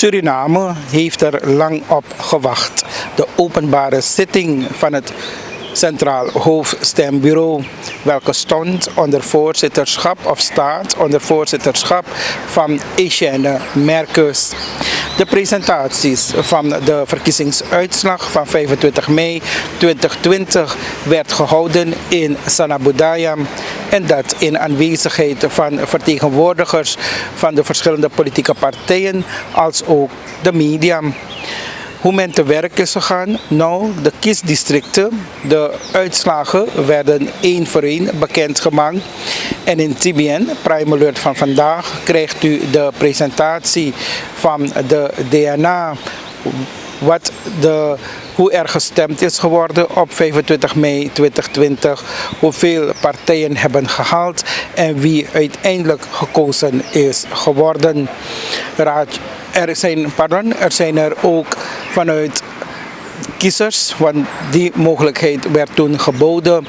Suriname heeft er lang op gewacht. De openbare zitting van het Centraal Hoofdstembureau, welke stond onder voorzitterschap of staat onder voorzitterschap van Etienne Merkus. De presentaties van de verkiezingsuitslag van 25 mei 2020 werd gehouden in Sanabudaya en dat in aanwezigheid van vertegenwoordigers van de verschillende politieke partijen als ook de media. Hoe men te werk is gegaan? Nou, de kiesdistricten, de uitslagen werden één voor één bekendgemaakt. En in TBN, Prime Alert van vandaag, krijgt u de presentatie van de DNA. Hoe er gestemd is geworden op 25 mei 2020, hoeveel partijen hebben gehaald en wie uiteindelijk gekozen is geworden. Er zijn er ook vanuit kiezers, want die mogelijkheid werd toen geboden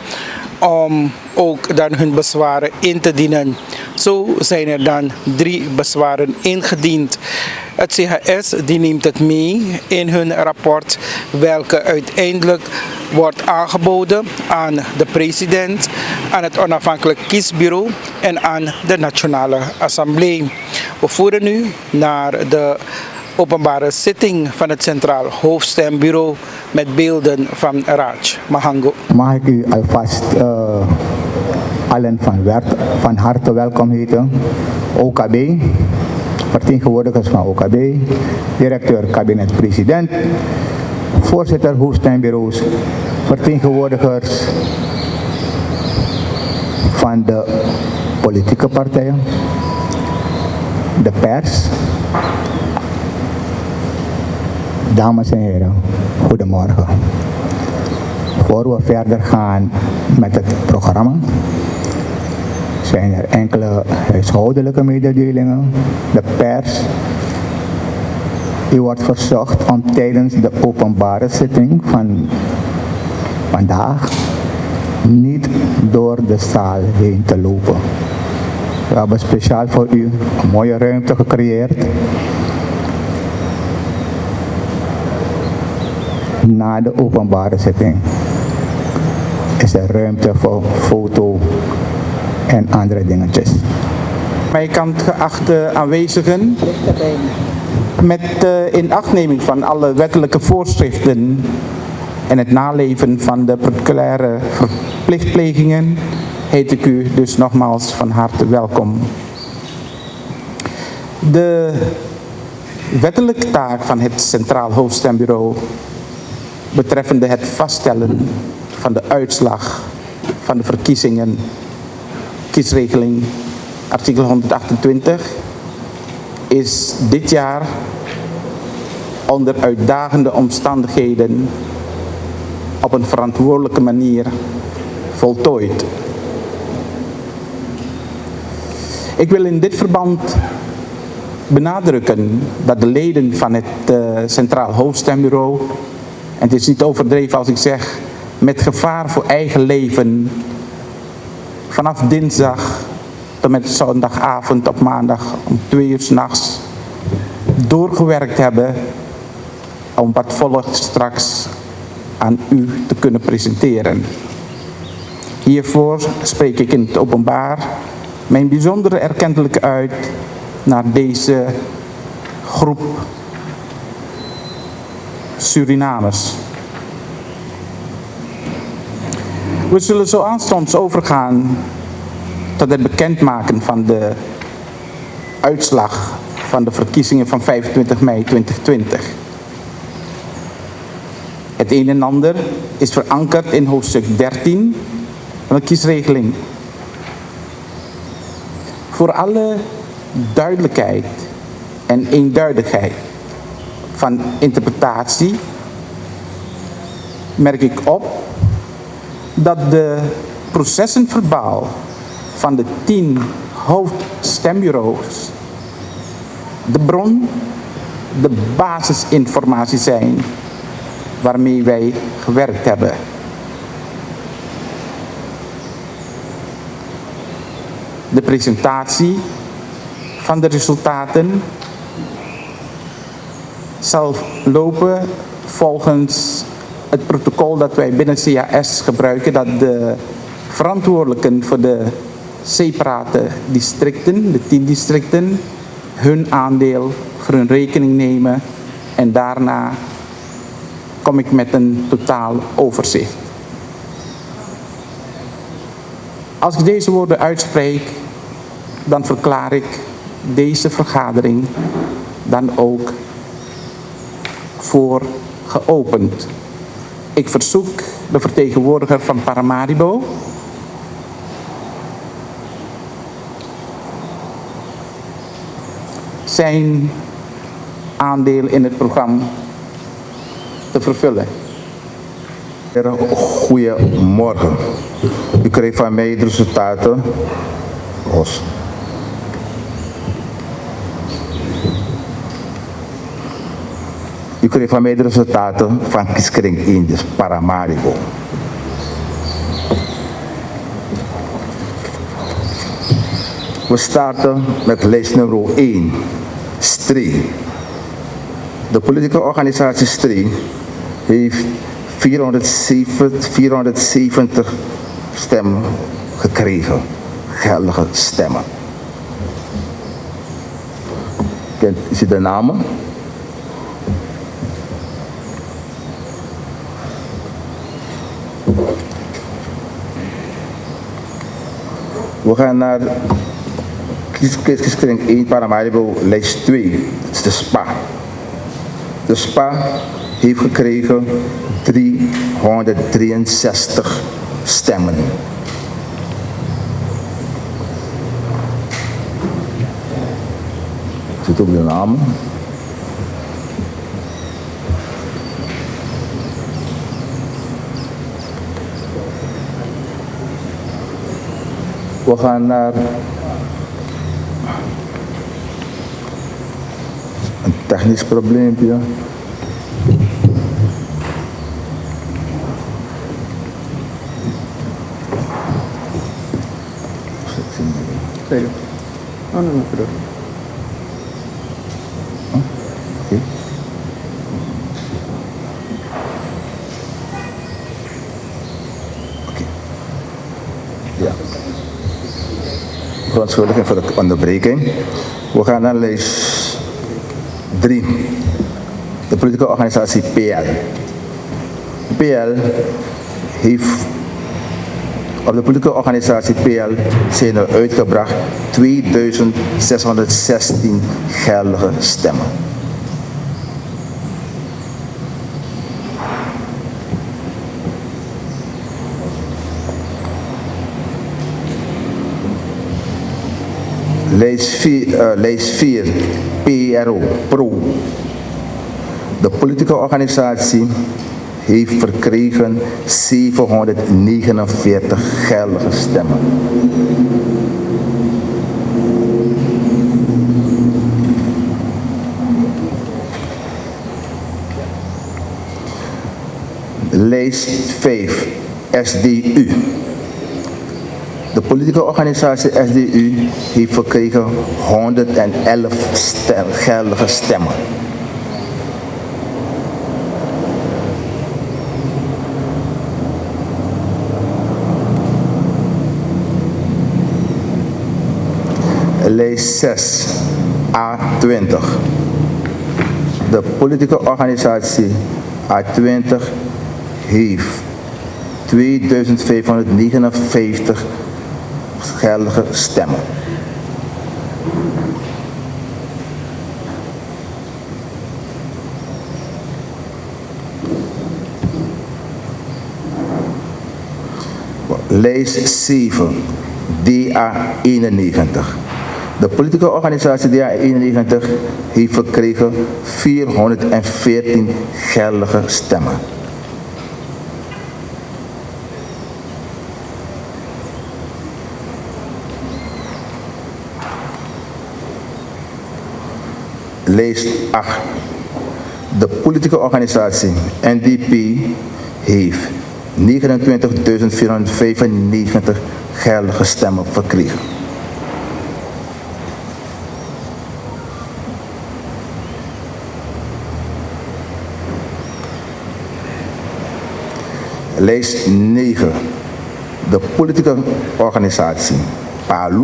om ook dan hun bezwaren in te dienen. Zo zijn er dan 3 bezwaren ingediend. Het CHS die neemt het mee in hun rapport, welke uiteindelijk wordt aangeboden aan de president, aan het onafhankelijk kiesbureau en aan de Nationale Assemblée. We voeren nu naar de openbare zitting van het Centraal Hoofdstembureau met beelden van Raj Mahango. Mag ik u alvast allen van harte welkom heten. OKB, vertegenwoordigers van OKB, directeur kabinet-president, voorzitter hoofdstembureaus, vertegenwoordigers van de politieke partijen, de pers. Dames en heren, goedemorgen. Voor we verder gaan met het programma, zijn er enkele huishoudelijke mededelingen. De pers. U wordt verzocht om tijdens de openbare zitting van vandaag niet door de zaal heen te lopen. We hebben speciaal voor u een mooie ruimte gecreëerd. Na de openbare zitting is er ruimte voor foto en andere dingetjes. Mijn kant geachte aanwezigen, met inachtneming van alle wettelijke voorschriften en het naleven van de particuliere verplichtplegingen, heet ik u dus nogmaals van harte welkom. De wettelijke taak van het Centraal Hoofdstembureau betreffende het vaststellen van de uitslag van de verkiezingen, kiesregeling artikel 128, is dit jaar onder uitdagende omstandigheden op een verantwoordelijke manier voltooid. Ik wil in dit verband benadrukken dat de leden van het Centraal Hoofdstembureau, en het is niet overdreven als ik zeg, met gevaar voor eigen leven, vanaf dinsdag tot met zondagavond op maandag om 2 uur 's nachts doorgewerkt hebben om wat volgt straks aan u te kunnen presenteren. Hiervoor spreek ik in het openbaar mijn bijzondere erkentelijke uit naar deze groep Surinamers. We zullen zo aanstonds overgaan tot het bekendmaken van de uitslag van de verkiezingen van 25 mei 2020. Het een en ander is verankerd in hoofdstuk 13 van de kiesregeling. Voor alle duidelijkheid en eenduidigheid van interpretatie merk ik op dat de processenverbaal van de 10 hoofdstembureaus de bron, de basisinformatie zijn waarmee wij gewerkt hebben. De presentatie van de resultaten zal lopen volgens het protocol dat wij binnen CAS gebruiken, dat de verantwoordelijken voor de separate districten, de 10 districten, hun aandeel voor hun rekening nemen en daarna kom ik met een totaal overzicht. Als ik deze woorden uitspreek, dan verklaar ik deze vergadering dan ook voor geopend. Ik verzoek de vertegenwoordiger van Paramaribo zijn aandeel in het programma te vervullen. Goedemorgen. U kreeg van mij de resultaten. U kreeg van mij de resultaten van kieskring 1, dus Paramaribo. We starten met lijst nummer 1, STRI. De politieke organisatie STRI heeft 470 stemmen gekregen, geldige stemmen. Kent u de namen? We gaan naar kieskring 1 Paramaribo, lijst 2, dat is de SPA. De SPA heeft gekregen 363 stemmen. Zit ook de naam. We gaan naar een technisch probleempje. Serio? No, pero... Okay. Okay. Ja. Verontschuldiging voor de onderbreking. We gaan naar lijst 3. De politieke organisatie PL. PL heeft... Op de politieke organisatie PL zijn er uitgebracht 2616 geldige stemmen. Lijst 4, PRO. De politieke organisatie heeft verkregen 749 geldige stemmen. Lijst 5, SDU. De politieke organisatie SDU heeft verkregen 111 geldige stemmen. Lijst 6, A20. De politieke organisatie A20 heeft 2559 geldige stemmen. Lijst 7, DA91. De politieke organisatie DA91 heeft verkregen 414 geldige stemmen. Lijst 8. De politieke organisatie NDP heeft 29.495 geldige stemmen verkregen. Lijst 9. De politieke organisatie PALU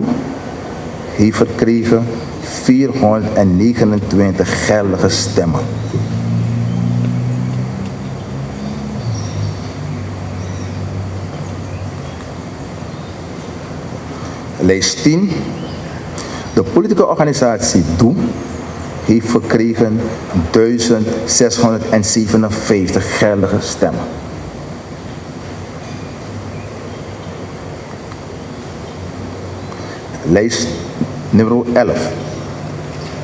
heeft verkregen 429 geldige stemmen. Lijst 10. De politieke organisatie DOE heeft verkregen 1657 geldige stemmen. Lijst nummer 11.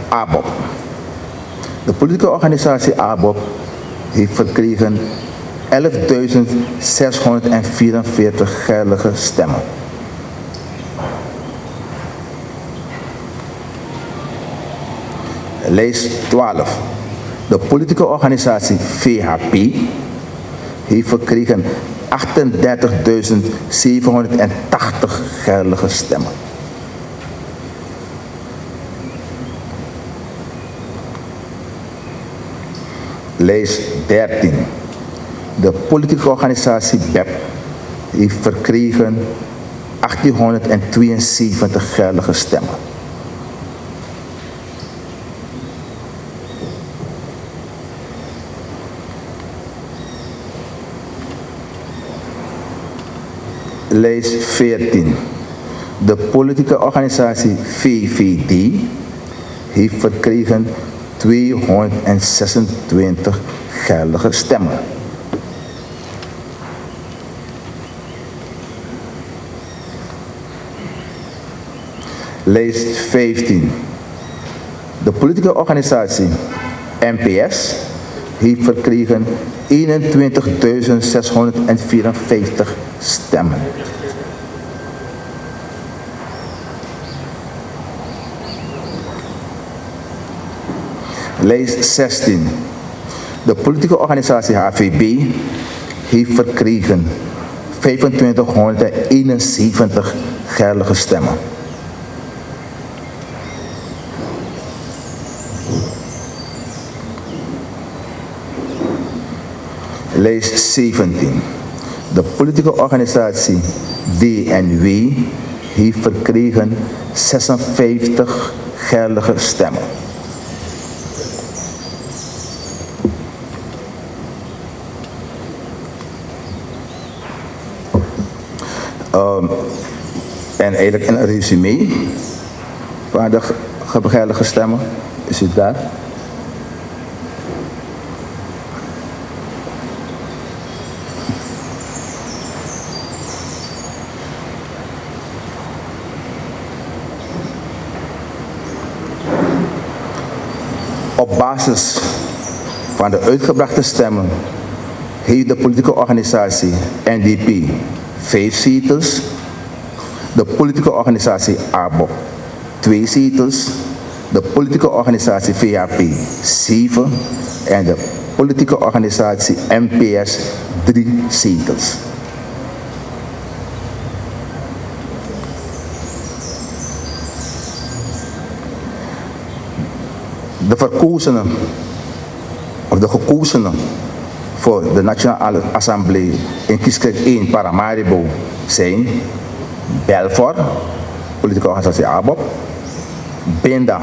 ABOP. De politieke organisatie ABOP heeft verkregen 11.644 geldige stemmen. Lijst 12. De politieke organisatie VHP heeft verkregen 38.780 geldige stemmen. Lijst 13. De politieke organisatie BEP heeft verkregen 1872 geldige stemmen. Lijst 14. De politieke organisatie VVD heeft verkregen 226 geldige stemmen. Lijst 15. De politieke organisatie NPS heeft verkregen 21.654 stemmen. Lijst 16. De politieke organisatie HVB heeft verkregen 2571 geldige stemmen. Lijst 17. De politieke organisatie DNW heeft verkregen 56 geldige stemmen. En eigenlijk een resume van de geldige stemmen. Is het daar? Op basis van de uitgebrachte stemmen heeft de politieke organisatie NDP 5 zetels, de politieke organisatie ABOP 2 zetels, de politieke organisatie VHP 7 en de politieke organisatie NPS 3 zetels. De verkozenen, of de gekozenen voor de Nationale Assemblée in kieskrijk 1 Paramaribo zijn Belfort, politieke organisatie ABOP, Binda,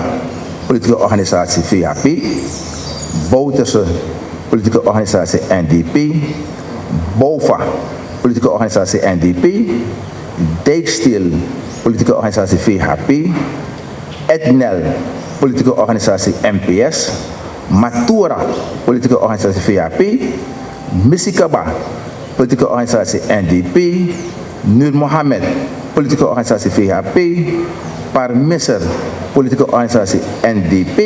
politieke organisatie VHP, Bouterse, politieke organisatie NDP, BOVA, politieke organisatie NDP, Dijksteel, politieke organisatie VHP, Etnel, politieke organisatie NPS, Matura, politieke organisatie VHP, Misikaba, politieke organisatie NDP, Nur Mohammed, politieke organisatie VHP, Parmisser, politieke organisatie NDP,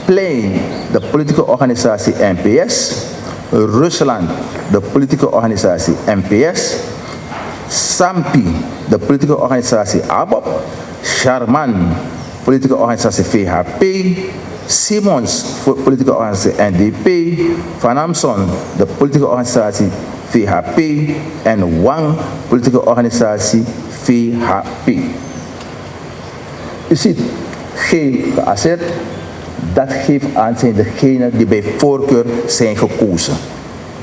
Plein, de politieke organisatie NPS, Rusland, de politieke organisatie NPS, Sampi, de politieke organisatie ABOP, Sharman, politieke organisatie VHP, Simons, politieke organisatie NDP, Van Amson, de politieke organisatie VHP en Wang, politieke organisatie VHP. U ziet, geel geasset, dat geeft aan zijn degenen die bij voorkeur zijn gekozen.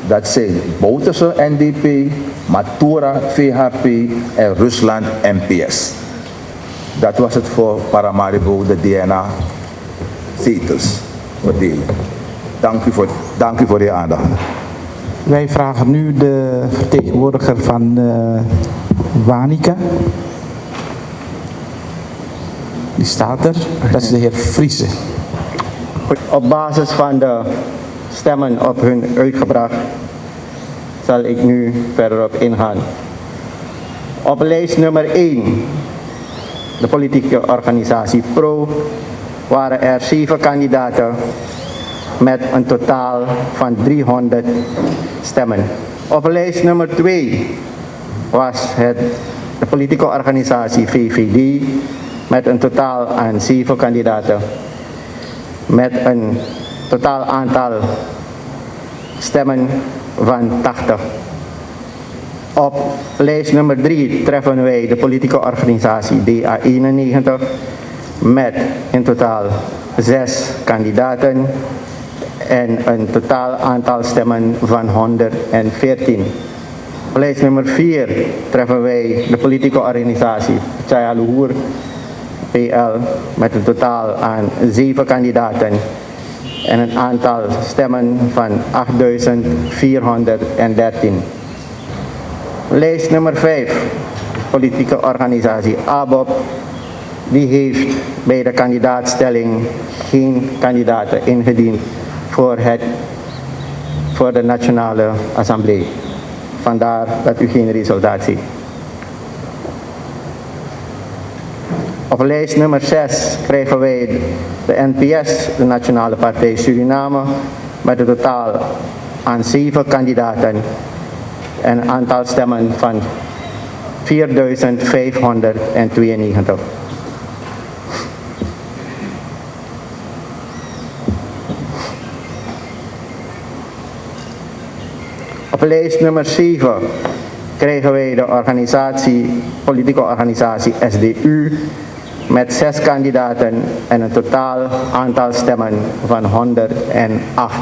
Dat zijn Bouterse NDP, Matura VHP en Rusland NPS. Dat was het voor Paramaribo, de DNA-zetels verdeling. Dank u voor uw aandacht. Wij vragen nu de vertegenwoordiger van Wanica. Die staat er. Dat is de heer Friese. Op basis van de stemmen op hun uitgebracht zal ik nu verder op ingaan. Op lijst nummer 1, de politieke organisatie PRO, waren er 7 kandidaten met een totaal van 300 stemmen. Op lijst nummer 2 was het de politieke organisatie VVD met een totaal aan 7 kandidaten met een totaal aantal stemmen van 80. Op lijst nummer 3 treffen wij de politieke organisatie DA91 met in totaal 6 kandidaten en een totaal aantal stemmen van 114. Op lijst nummer 4 treffen wij de politieke organisatie Chaya Luhur PL met een totaal aan 7 kandidaten en een aantal stemmen van 8413. Lijst nummer 5, politieke organisatie ABOP, die heeft bij de kandidaatstelling geen kandidaten ingediend voor de Nationale Assemblée. Vandaar dat u geen resultaat ziet. Op lijst nummer 6 krijgen wij de NPS, de Nationale Partij Suriname, met een totaal aan 7 kandidaten en een aantal stemmen van 4592. Op lijst nummer 7 krijgen wij de politieke organisatie SDU met 6 kandidaten en een totaal aantal stemmen van 108.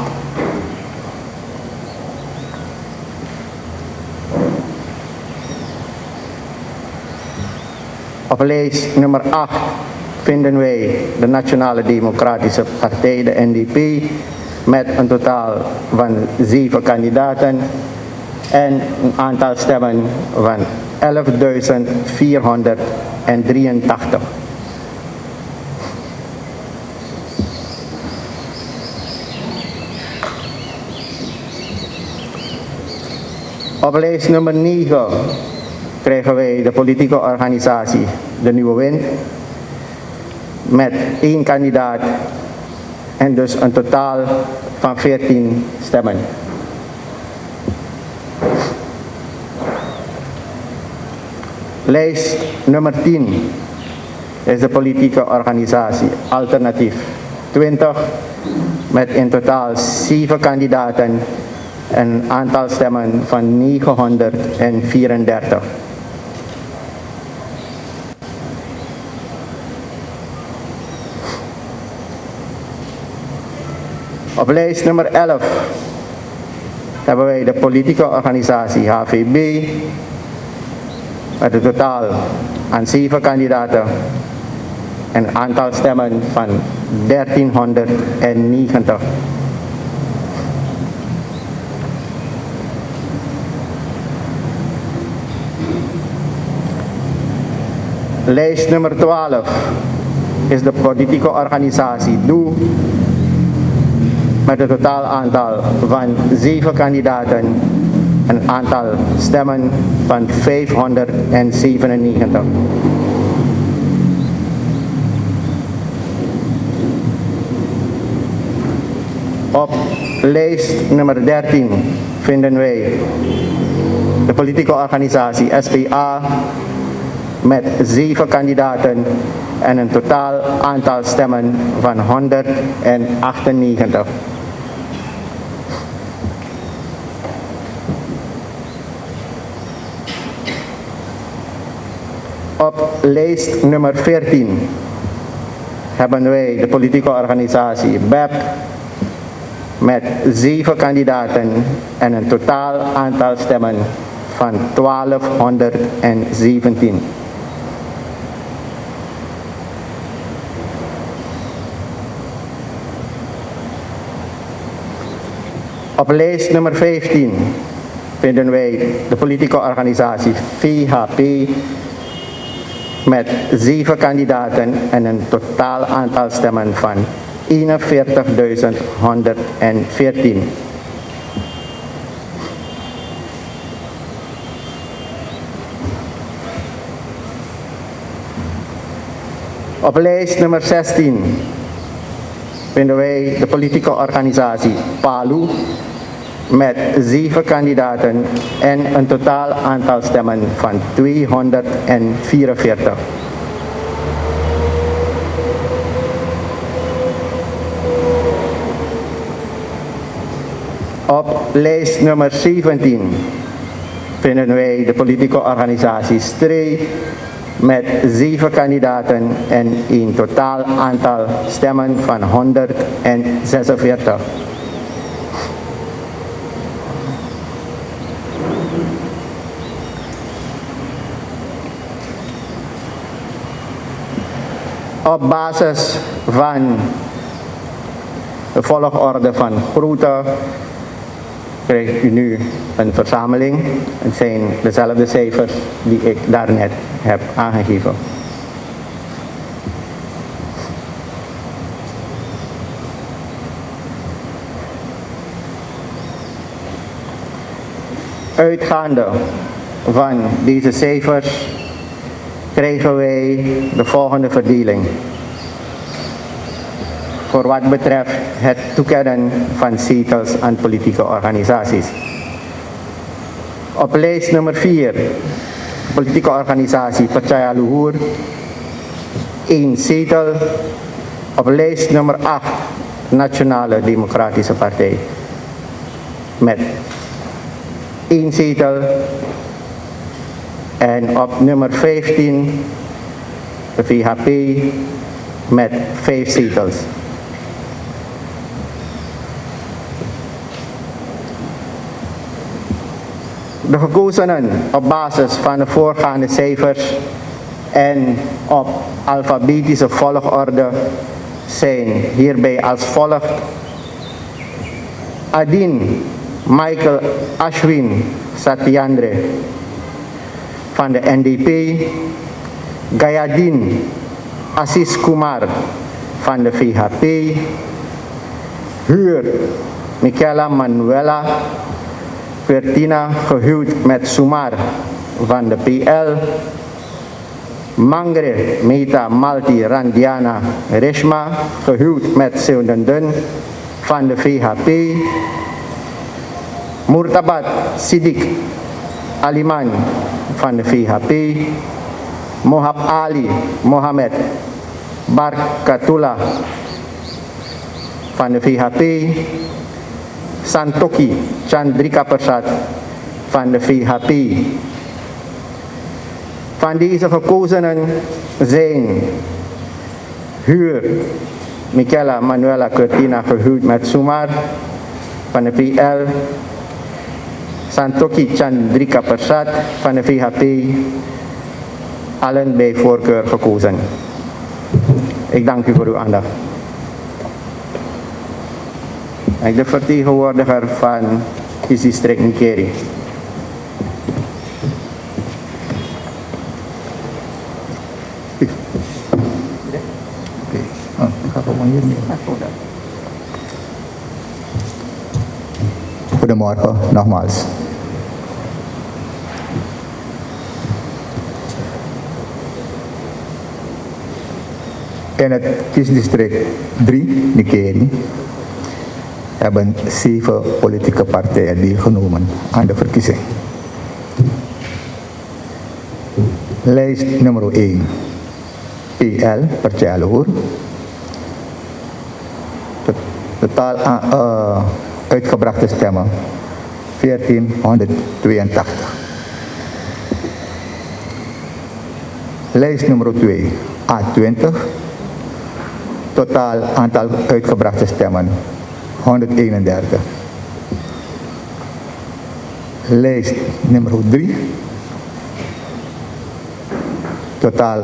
Op lijst nummer 8 vinden wij de Nationale Democratische Partij, de NDP, met een totaal van 7 kandidaten en een aantal stemmen van 11.483. Op lijst nummer 9 krijgen wij de politieke organisatie De Nieuwe Wind met 1 kandidaat en dus een totaal van 14 stemmen. Lijst nummer 10 is de politieke organisatie Alternatief 20 met in totaal 7 kandidaten en een aantal stemmen van 934. Op lijst nummer 11 hebben wij de politieke organisatie HVB met een totaal aan 7 kandidaten en een aantal stemmen van 1390. Lijst nummer 12 is de politieke organisatie DOE met een totaal aantal van 7 kandidaten en een aantal stemmen van 597. Op lijst nummer 13 vinden wij de politieke organisatie SPA met 7 kandidaten en een totaal aantal stemmen van 198. Op lijst nummer 14 hebben wij de politieke organisatie BEP met 7 kandidaten en een totaal aantal stemmen van 1217. Op lijst nummer 15 vinden wij de politieke organisatie VHP met 7 kandidaten en een totaal aantal stemmen van 41.114. Op lijst nummer 16 vinden wij de politieke organisatie PALU met 7 kandidaten en een totaal aantal stemmen van 244. Op lijst nummer 17 vinden wij de politieke organisatie STREE met 7 kandidaten en een totaal aantal stemmen van 146. Op basis van de volgorde van grootte krijgt u nu een verzameling. Het zijn dezelfde cijfers die ik daarnet heb aangegeven. Uitgaande van deze cijfers krijgen wij de volgende verdeling. Voor wat betreft het toekennen van zetels aan politieke organisaties. Op lijst nummer 4, politieke organisatie Percaya Luhur, 1 zetel. Op lijst nummer 8, Nationale Democratische Partij, met 1 zetel. En op nummer 15, de VHP, met 5 zetels. De gekozenen op basis van de voorgaande cijfers en op alfabetische volgorde zijn hierbij als volgt: Adin Michael Ashwin Satyandre van de NDP, Gayadin Assis Kumar van de VHP, Huur Michaela Manuela Quertina gehuwd met Sumar van de PL, Mangre Meta Malti Randiana Reshma gehuwd met Seundendun van de VHP, Murtabat Siddiq Aliman van de VHP, Mohab Ali Mohamed Barkatullah van de VHP, Santoki Chandrika Persat van de VHP. Van deze gekozenen zijn Huur Michaela Manuela Quertina gehuwd met Sumar van de PL, Santoki Chandrika Persat van de VHP, allen bij voorkeur gekozen. Ik dank u voor uw aandacht. Ik de vertegenwoordiger van kiesdistrict Nikeri. Goedemorgen, nogmaals. In het kiesdistrict 3, Nikeri, hebben 7 politieke partijen deelgenomen aan de verkiezing. Lijst nummer 1, PL, Percaya Luhur. Totaal uitgebrachte stemmen 1482. Lijst nummer 2, A20. Totaal aantal uitgebrachte stemmen 131. Lijst nummer 3. Totaal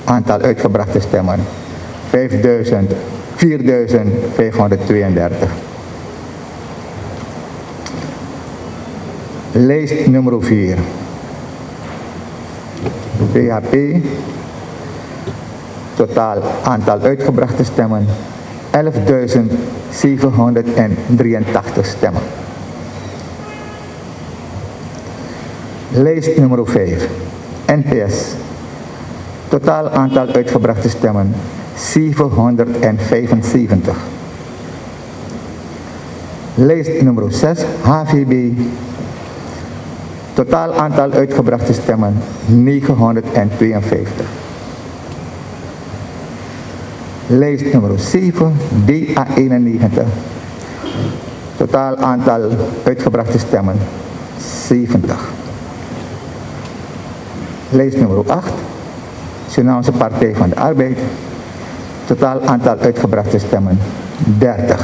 aantal uitgebrachte stemmen 4.532. Lijst nummer 4. PHP. Totaal aantal uitgebrachte stemmen 11.783 stemmen. Lijst nummer 5. NPS. Totaal aantal uitgebrachte stemmen 775. Lijst nummer 6. HVB. Totaal aantal uitgebrachte stemmen 952. Lijst nummer 7. DA91. Totaal aantal uitgebrachte stemmen 70. Lijst nummer 8. Surinaamse Partij van de Arbeid. Totaal aantal uitgebrachte stemmen 30.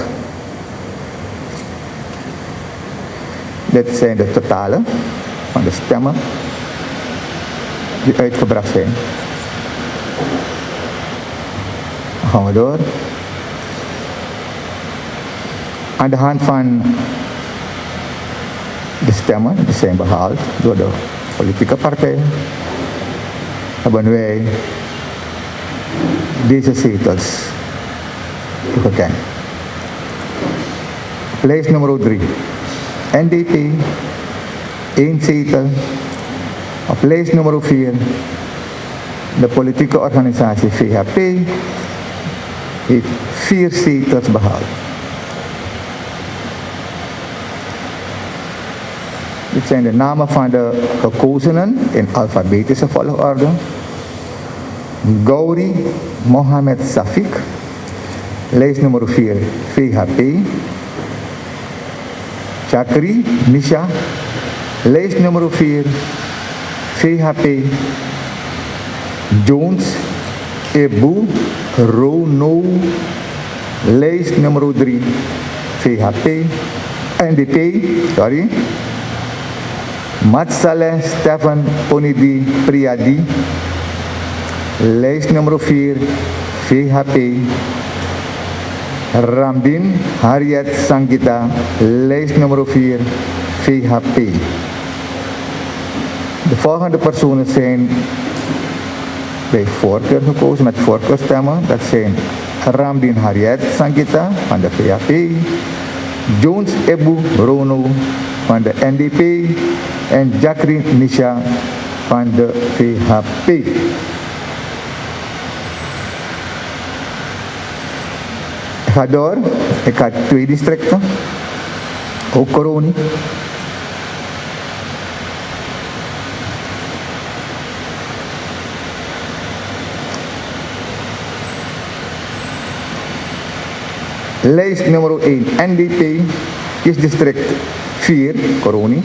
Dit zijn de totalen van de stemmen die uitgebracht zijn. Dan gaan we door. Aan de hand van de stemmen die zijn behaald door de politieke partijen, hebben wij deze zetels toegekend. Lijst nummer 3. NDP, 1 zetel. Op lijst nummer 4, de politieke organisatie VHP, heeft 4 zetels behaald. Dit zijn de namen van de gekozenen in alfabetische volgorde. Gauri Mohamed Safik, lijst nummer 4, VHP. Chakri Nisha, lijst nummer 4, VHP. Jones Ebu Rono, lijst nummer 3, VHP. NDP, Matsale Stefan Onidi Priadi, lijst nummer 4, VHP. Ramdin Harriet Sangita, lijst nummer 4, VHP. De volgende personen zijn bij voorkeur gekozen met voorkeurstemmen. Dat zijn Ramdin Harriet Sangita van de VHP, Jones Ebu Rono van de NDP en Jacqueline Nisha van de VHP. Ik ga door. Ik had 2 districten, ook corona. Lijst nummer 1, NDP, kiesdistrict 4, Coroni.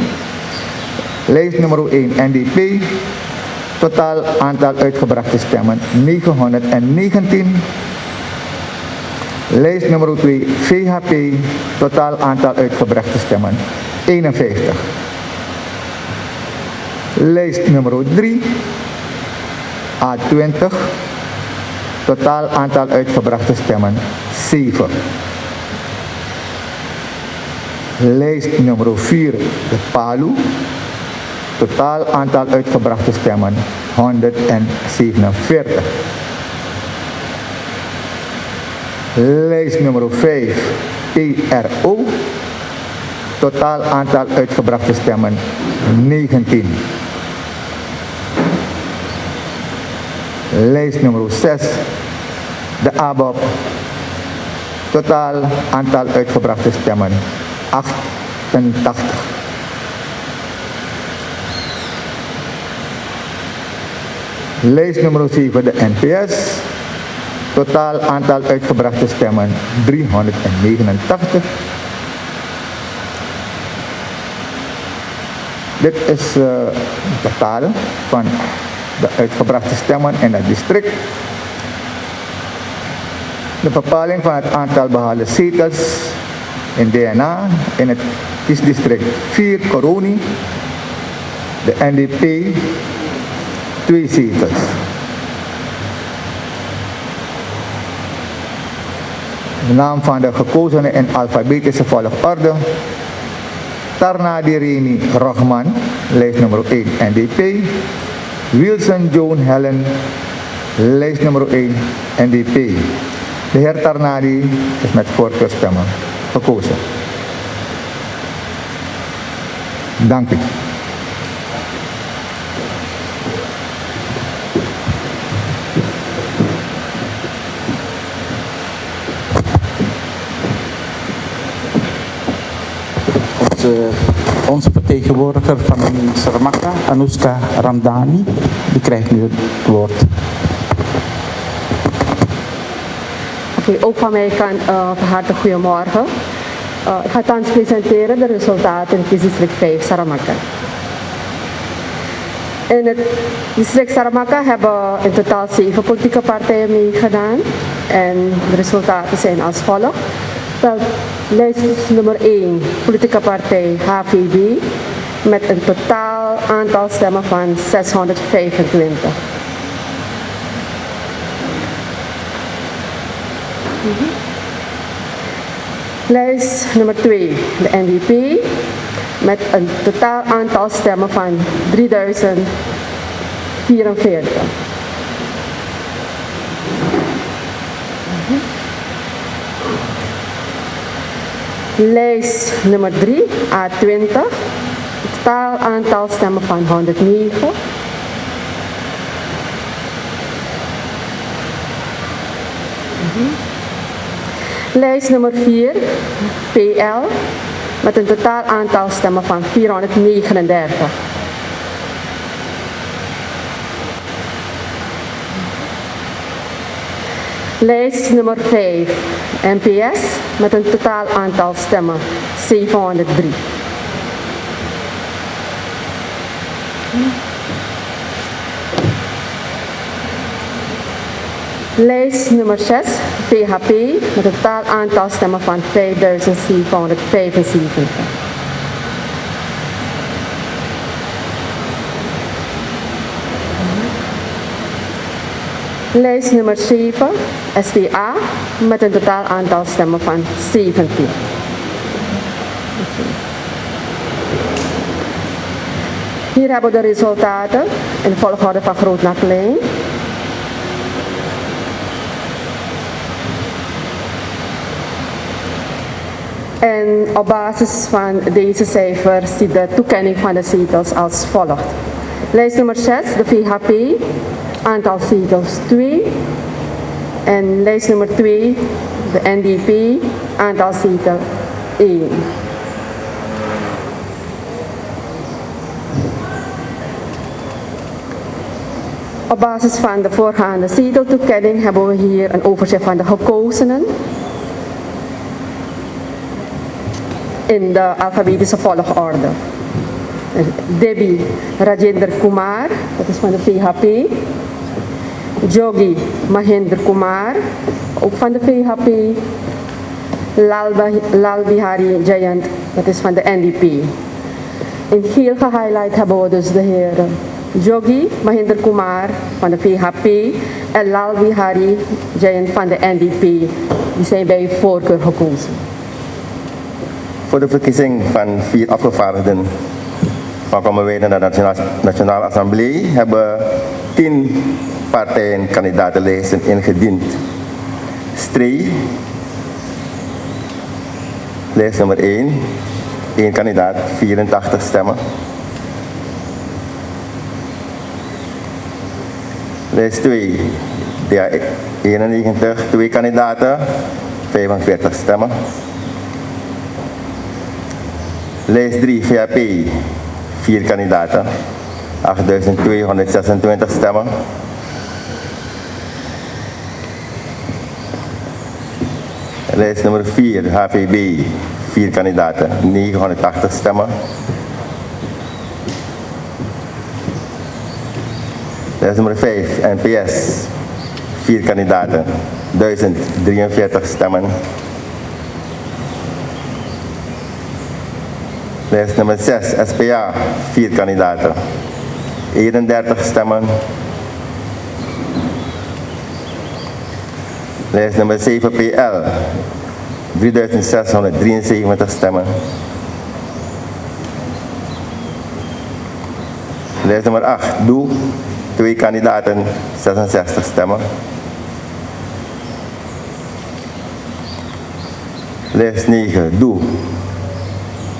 Lijst nummer 1, NDP, totaal aantal uitgebrachte stemmen 919. Lijst nummer 2, VHP, totaal aantal uitgebrachte stemmen 51. Lijst nummer 3, A20, totaal aantal uitgebrachte stemmen 7. Lijst nummer 4, de Palu, totaal aantal uitgebrachte stemmen 147. Lijst nummer 5, PRO, totaal aantal uitgebrachte stemmen 19. Lijst nummer 6, de ABOP, totaal aantal uitgebrachte stemmen 88. Lijst nummer 7, de NPS, totaal aantal uitgebrachte stemmen 389. Dit is het totaal van de uitgebrachte stemmen in het district. De bepaling van het aantal behaalde zetels In DNA, in het kiesdistrict 4 Coroni, de NDP 2 zetels. De naam van de gekozenen in alfabetische volgorde. Tarnadi Reni Rohman, lijst nummer 1 NDP. Wilson Joan Helen, lijst nummer 1 NDP. De heer Tarnadi is met voorkeurstemmen gekozen. Dank u. Onze vertegenwoordiger van Saramacca, Anouska Ramdani, die krijgt nu het woord. Oké, ook van mijn kant van harte goedemorgen. Ik ga thans presenteren de resultaten in kiesdistrict 5 Saramacca. In het district Saramacca hebben in totaal 7 politieke partijen meegedaan. En de resultaten zijn als volgt. Lijst nummer 1, politieke partij HVB, met een totaal aantal stemmen van 625. Lijst nummer 2, de NDP, met een totaal aantal stemmen van 3044. Lijst nummer 3, A20, totaal aantal stemmen van 109. Lijst nummer 4, PL, met een totaal aantal stemmen van 439. Lijst nummer 5, NPS, met een totaal aantal stemmen 703. Lijst nummer 6, PHP, met een totaal aantal stemmen van 5775. Lijst nummer 7, SPA, met een totaal aantal stemmen van 17. Hier hebben we de resultaten in volgorde van groot naar klein. En op basis van deze cijfers ziet de toekenning van de zetels als volgt. Lijst nummer 6, de VHP, aantal zetels 2. En lijst nummer 2, de NDP, aantal zetels 1. Op basis van de voorgaande zeteltoekenning hebben we hier een overzicht van de gekozenen in de alfabetische volgorde. Debbie Rajendra Kumar, dat is van de VHP. Jogi Mahendra Kumar, ook van de VHP. Lal Bihari Jayant, dat is van de NDP. In geel gehighlight hebben we dus de heren Jogi Mahendra Kumar van de VHP en Lal Bihari Jayant van de NDP. Die zijn bij voorkeur gekozen. Voor de verkiezing van 4 afgevaardigden van Commonwealth naar de Nationale Assemblée hebben 10 partijen kandidatenlijsten ingediend. Stree, lijst nummer 1 kandidaat, 84 stemmen. Lijst 2, ja, 91, 2 kandidaten, 45 stemmen. Lijst 3, VAP, 4 kandidaten, 8.226 stemmen. Lijst nummer 4, HVB, 4 kandidaten, 980 stemmen. Lijst nummer 5, NPS, 4 kandidaten, 1043 stemmen. Lijst nummer 6, SPA, 4 kandidaten. 31 stemmen. Lijst nummer 7, PL, 3673 stemmen. Lijst nummer 8, DOE, 2 kandidaten, 66 stemmen. Lijst 9, DOE,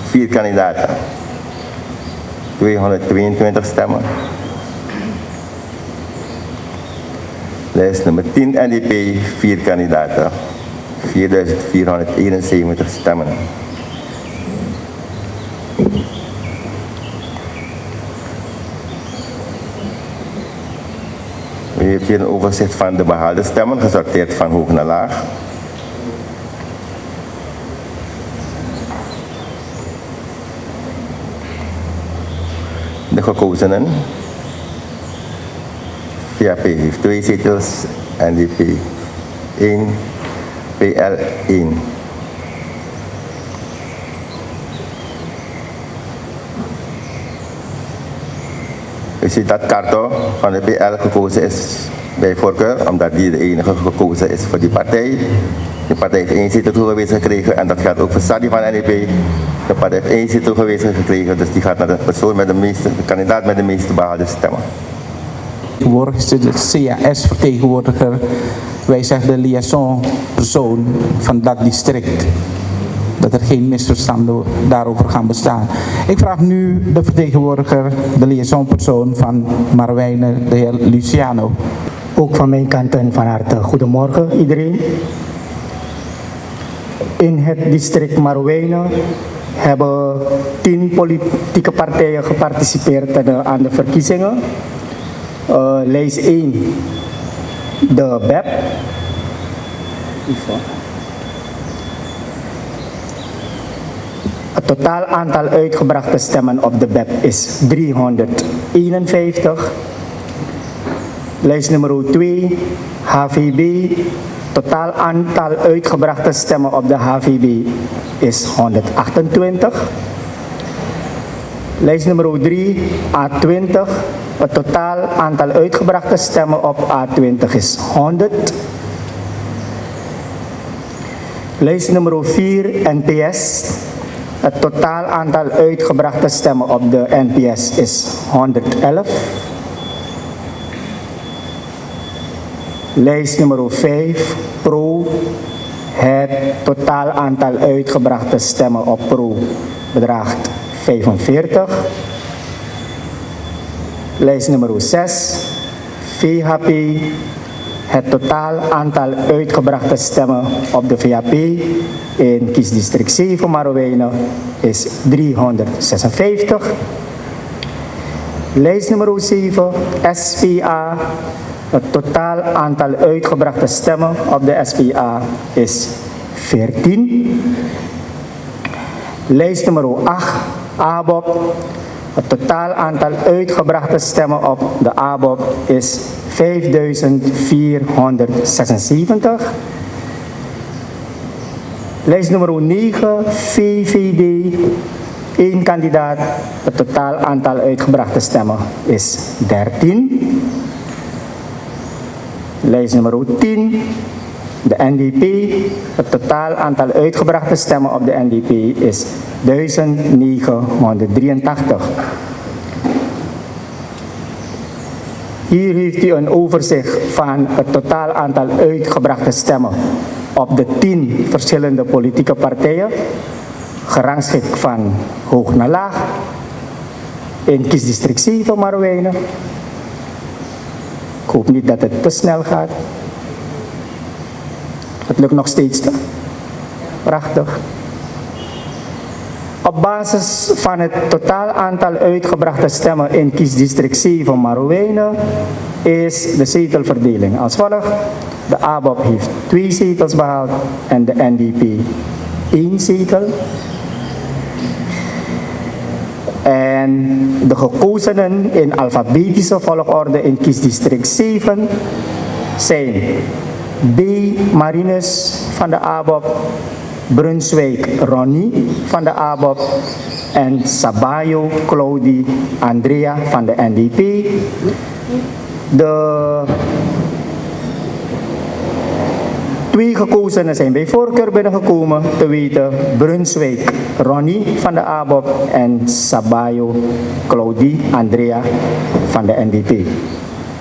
4 kandidaten, 222 stemmen. Lijst nummer 10, NDP, 4 kandidaten, 4471 stemmen. U heeft hier een overzicht van de behaalde stemmen, gesorteerd van hoog naar laag. De gekozenen. VAP heeft 2 zetels, NDP 1, PL 1. U ziet dat Karto van de PL gekozen is bij voorkeur, omdat die de enige gekozen is voor die partij. De partij heeft 1 zetel toegewezen gekregen en dat gaat ook voor Sadi van NDP. De partij heeft 1 zetel toegewezen gekregen, dus die gaat naar de persoon met de meeste, de kandidaat met de meeste behaalde stemmen. De CAS-vertegenwoordiger, wij zeggen de liaisonpersoon van dat district. Dat er geen misverstanden daarover gaan bestaan. Ik vraag nu de vertegenwoordiger, de liaisonpersoon van Marowijnen, de heer Luciano. Ook van mijn kant en van harte goedemorgen iedereen. In het district Marowijnen hebben 10 politieke partijen geparticipeerd aan de verkiezingen. Lijst 1, de BEP. Het totaal aantal uitgebrachte stemmen op de BEP is 351. Lijst nummer 2, HVB. Totaal aantal uitgebrachte stemmen op de HVB is 128. Lijst nummer 3, A20. Het totaal aantal uitgebrachte stemmen op A20 is 100. Lijst nummer 4, NPS. Het totaal aantal uitgebrachte stemmen op de NPS is 111. Lijst nummer 5, Pro. Het totaal aantal uitgebrachte stemmen op Pro bedraagt 45. Lijst nummer 6, VHP. Het totaal aantal uitgebrachte stemmen op de VHP in kiesdistrict 7 Marowijnen is 356. Lijst nummer 7, SPA. Het totaal aantal uitgebrachte stemmen op de SPA is 14. Lijst nummer 8, ABOP. Het totaal aantal uitgebrachte stemmen op de ABOP is 5476. Lijst nummer 9, VVD. 1 kandidaat. Het totaal aantal uitgebrachte stemmen is 13. Lijst nummer 10, de NDP. Het totaal aantal uitgebrachte stemmen op de NDP is 1983. Hier heeft u een overzicht van het totaal aantal uitgebrachte stemmen op de 10 verschillende politieke partijen, gerangschikt van hoog naar laag, in kiesdistrict 7 Marowijnen. Ik hoop niet dat het te snel gaat. Het lukt nog steeds toch? Prachtig. Op basis van het totaal aantal uitgebrachte stemmen in kiesdistrict 7 Marowijnen is de zetelverdeling als volgt. De ABOP heeft 2 zetels behaald en de NDP 1 zetel. En de gekozenen in alfabetische volgorde in kiesdistrict 7 zijn B. Marinus van de ABOP, Brunswijk Ronnie van de ABOP, en Sabayo Claudie Andrea van de NDP. De twee gekozenen zijn bij voorkeur binnengekomen, te weten Brunswijk Ronnie van de ABOP en Sabayo Claudie Andrea van de NDP.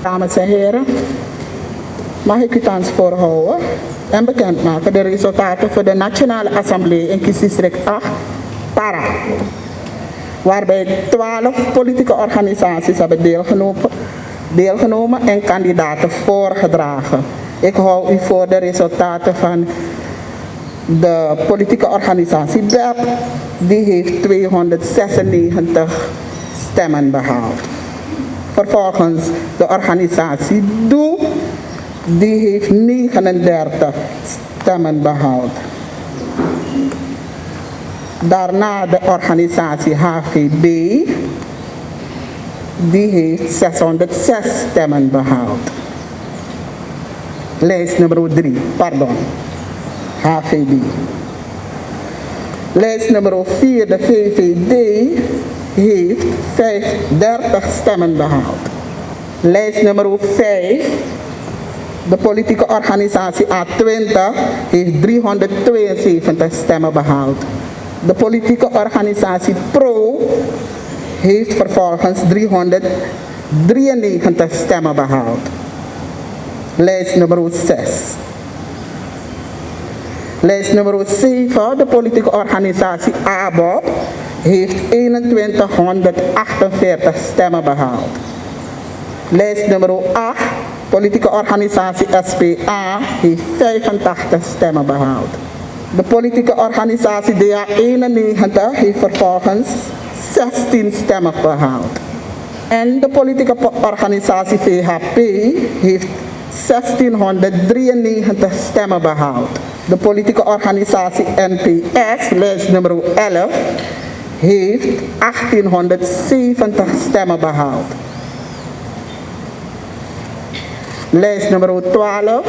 Dames en heren, mag ik u thans voorhouden en bekendmaken de resultaten voor de Nationale Assemblée in kiesdistrict 8, Para. Waarbij 12 politieke organisaties hebben deelgenomen en kandidaten voorgedragen. Ik hou u voor de resultaten van de politieke organisatie BEP. Die heeft 296 stemmen behaald. Vervolgens de organisatie DOE. Die heeft 39 stemmen behaald. Daarna de organisatie HVB. Die heeft 606 stemmen behaald. Lijst nummer 3, pardon. HVB. Lijst nummer 4, de VVD, heeft 30 stemmen behaald. Lijst nummer 5, de politieke organisatie A20, heeft 372 stemmen behaald. De politieke organisatie PRO heeft vervolgens 393 stemmen behaald. Lijst nummer 6. Lijst nummer 7, de politieke organisatie ABOP, heeft 2148 stemmen behaald. Lijst nummer 8, politieke organisatie SPA, heeft 85 stemmen behaald. De politieke organisatie DA91 heeft vervolgens 16 stemmen behaald. En de politieke organisatie VHP heeft 1693 stemmen behaald. De politieke organisatie NPS, lijst nummer 11, heeft 1870 stemmen behaald. Lijst nummer 12,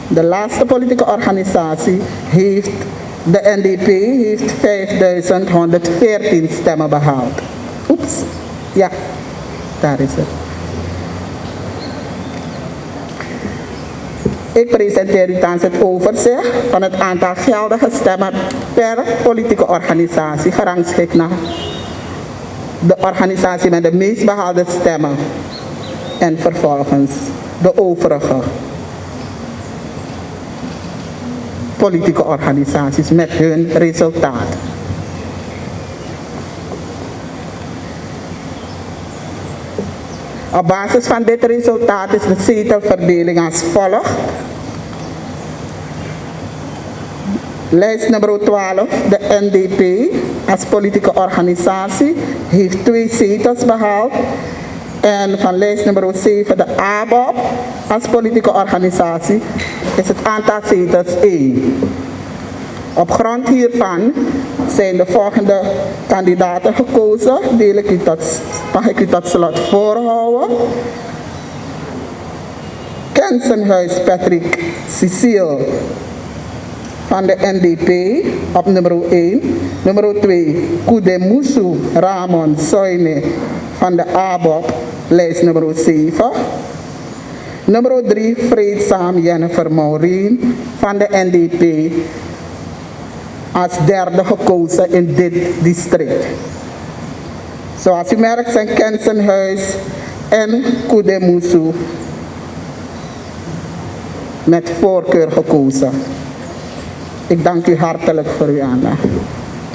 de laatste politieke organisatie, heeft de NDP heeft 5114 stemmen behaald. Oeps, ja, daar is het. Ik presenteer u thans het overzicht van het aantal geldige stemmen per politieke organisatie, gerangschikt naar de organisatie met de meest behaalde stemmen en vervolgens de overige politieke organisaties met hun resultaat. Op basis van dit resultaat is de zetelverdeling als volgt. Lijst nummer 12, de NDP als politieke organisatie, heeft 2 zetels behaald. En van lijst nummer 7, de ABOP als politieke organisatie, is het aantal zetels 1. Op grond hiervan zijn de volgende kandidaten gekozen. Mag ik u tot slot voorhouden. Kensenhuis Patrick Cecile van de NDP op nummer 1. Nummer 2, Kudemusu Ramon Soine van de ABOP, lijst nummer 7. Nummer 3, Vreedzaam Jennifer Maureen van de NDP als derde gekozen in dit district. Zoals u merkt zijn Kensenhuis en Kudemusu met voorkeur gekozen. Ik dank u hartelijk voor uw aandacht.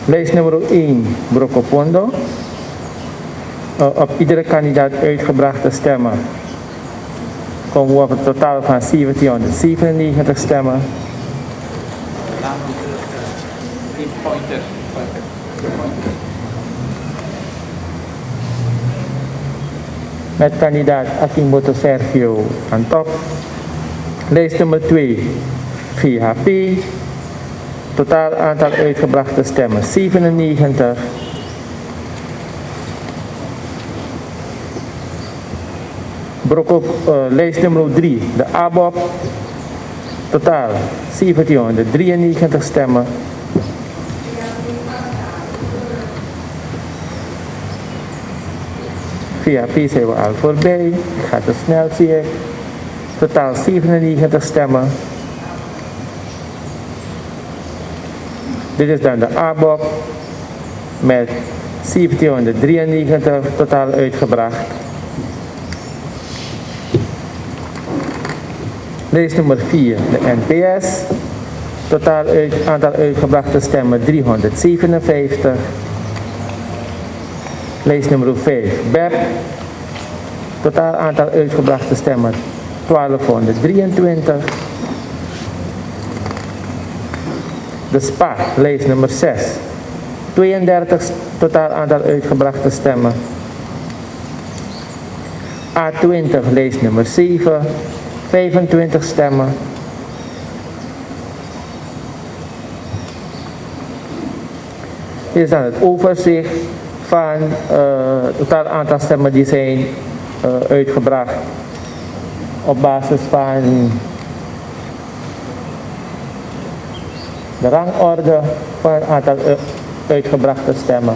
Lijst nummer 1, Brokopondo. Op iedere kandidaat uitgebrachte stemmen komen we op een totaal van 1797 stemmen. Met kandidaat Akimboto Sergio aan top. Lijst nummer 2, VHP. Totaal aantal uitgebrachte stemmen 97. Lijst nummer 3, de ABOP. Totaal 1793 stemmen. VHP zijn we al voorbij. Ik ga te snel, zie ik. Totaal 97 stemmen. Dit is dan de ABOP met 1793 totaal uitgebracht. Lijst nummer 4, de NPS. Totaal aantal uitgebrachte stemmen 357. Lijst nummer 5, BEP. Totaal aantal uitgebrachte stemmen 1223. De SPA, lijst nummer 6. 32 totaal aantal uitgebrachte stemmen. A20, lijst nummer 7. 25 stemmen. Dit is dan het overzicht van het totaal aantal stemmen die zijn uitgebracht op basis van de rangorde van het aantal uitgebrachte stemmen.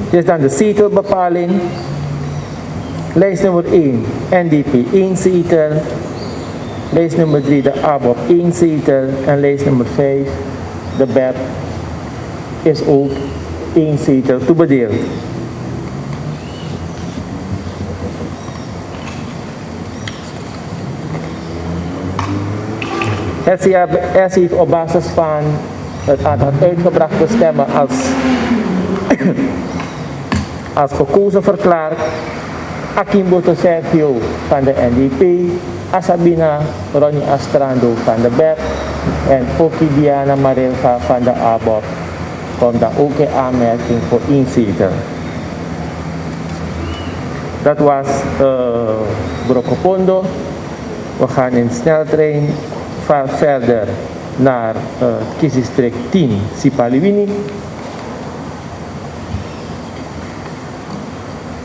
Dit is dan de zetelbepaling. Lijst nummer 1, NDP 1 zetel. Lijst nummer 3, de ABOP 1 zetel. En lijst nummer 5, de BEP, is ook 1 zetel toebedeeld. Het CAS heeft op basis van het aantal uitgebrachte stemmen als gekozen verklaard Akimboto Sergio van de NDP, Asabina Ronnie Astrando van de BEP en Diana Marilva van de ABOP. Komt dan ook in aanmerking voor 1 zetel. Dat was Brokopondo. We gaan in sneltrein verder naar kiesdistrict 10, Sipaliwini.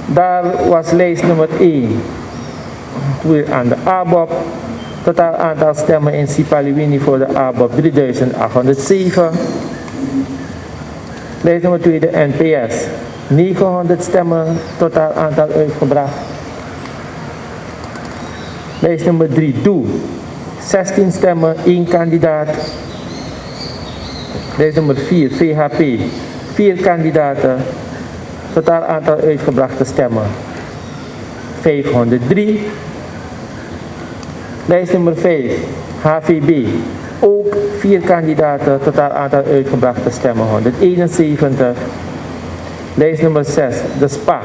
Daar was lijst nummer 1 weer aan de ABOP. Totaal aantal stemmen in Sipaliwini voor de ABOP 3807. Lijst nummer 2 de NPS. 900 stemmen totaal aantal uitgebracht. Lijst nummer 3 DOE. 16 stemmen, 1 kandidaat. Lijst nummer 4 VHP. 4 kandidaten. Totaal aantal uitgebrachte stemmen 503. Lijst nummer 5 HVB. Ook 4 kandidaten. Totaal aantal uitgebrachte stemmen 171. Lijst nummer 6 de SPA.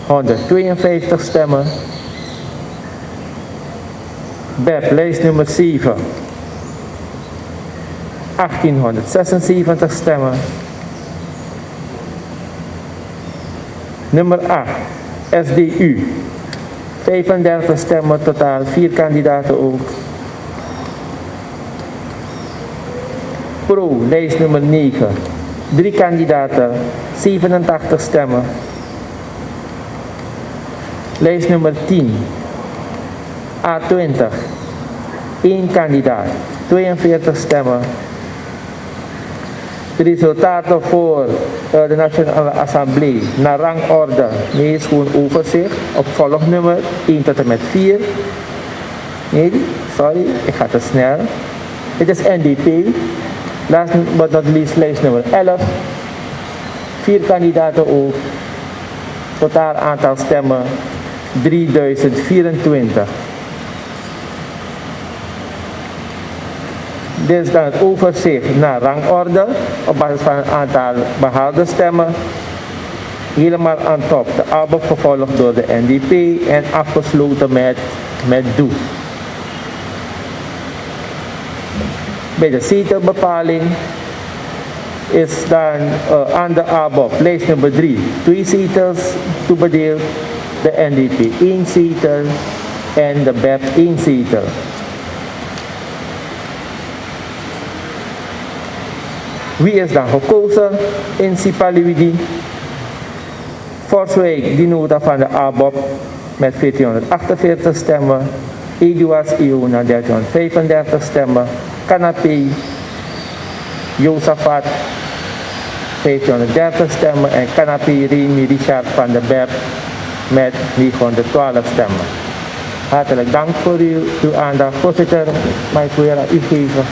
152 stemmen. BEP lijst nummer 7. 1876 stemmen. Nummer 8, SDU. 35 stemmen totaal, 4 kandidaten ook. Pro, lijst nummer 9. 3 kandidaten, 87 stemmen. Lijst nummer 10. A20. 1 kandidaat, 42 stemmen. De resultaten voor de Nationale Assemblée naar rangorde. Nee, is gewoon overzicht op volgnummer 1 tot en met 4. Nee, sorry, ik ga te snel. Dit is NDP. Last but not least lijst nummer 11. 4 kandidaten ook. Totaal aantal stemmen 3024. Dit is dan het overzicht naar rangorde op basis van het aantal behaalde stemmen. Helemaal aan top de ABOP gevolgd door de NDP en afgesloten met DOE. Bij de zetelbepaling is dan aan de ABOP lijst nummer 3 2 zetels toebedeeld, de NDP 1 zetel en de BEP 1 zetel. Wie is dan gekozen in Sipaliwini? Forswijk Dinoda van de ABOP met 1448 stemmen. Eduard Iona 1335 stemmen. Canapé Josafat 530 stemmen en Canapé Remy Richard van den Berg met 912 stemmen. Hartelijk dank voor uw aandacht. Voorzitter, mag ik weer aan u geven.